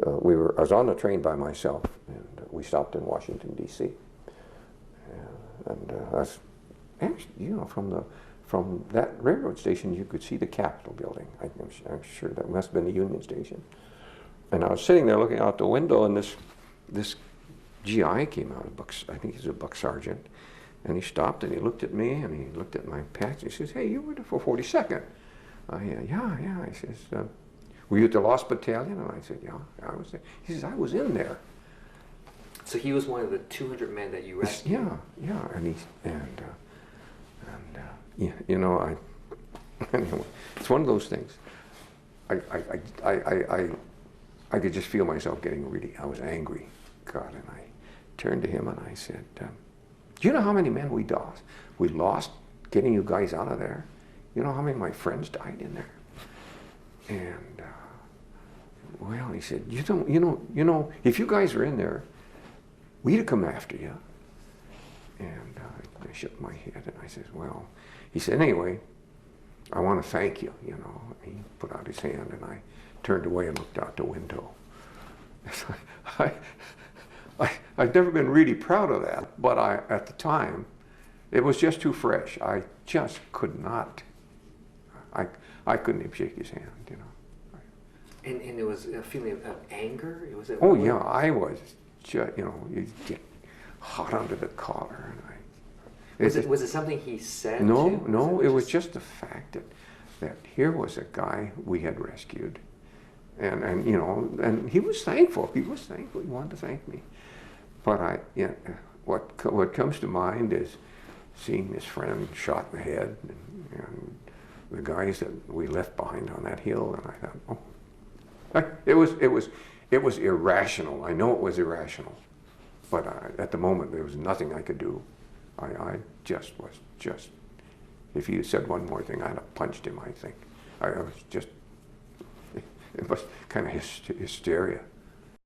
I was on the train by myself, and we stopped in Washington, D.C. And I was actually, you know, from that railroad station, you could see the Capitol building. I'm sure that must have been the Union Station. And I was sitting there looking out the window, and this GI came out, I think he's a buck sergeant, and he stopped and he looked at me and he looked at my patch. He says, "Hey, you were there for 42nd." Yeah. He says, "Were you at the Lost Battalion?" And I said, "Yeah, I was there." He says, "I was in there." So he was one of the 200 men that you rescued. Yeah, yeah, you know, anyway, it's one of those things. I could just feel myself getting I was angry, God, and I turned to him and I said, "Do you know how many men we lost getting you guys out of there? You know how many of my friends died in there?" And well, he said, you know, if you guys were in there, we'd have come after you." And I shook my head and I said, "Well," he said, "anyway, I want to thank you, you know." He put out his hand and I turned away and looked out the window. I've never been really proud of that, but at the time, it was just too fresh. I just could not, I couldn't even shake his hand, you know. And it was a feeling of anger? Oh yeah, I was just, you know, you get hot under the collar. And was it something he said? No, it was just the fact that here was a guy we had rescued, and you know, and he was thankful. He wanted to thank me. But what comes to mind is seeing this friend shot in the head, and the guys that we left behind on that hill, and I thought, oh, it was irrational. I know it was irrational, but at the moment there was nothing I could do. I just was if he had said one more thing, I'd have punched him, I think. I was just, it was kind of hysteria.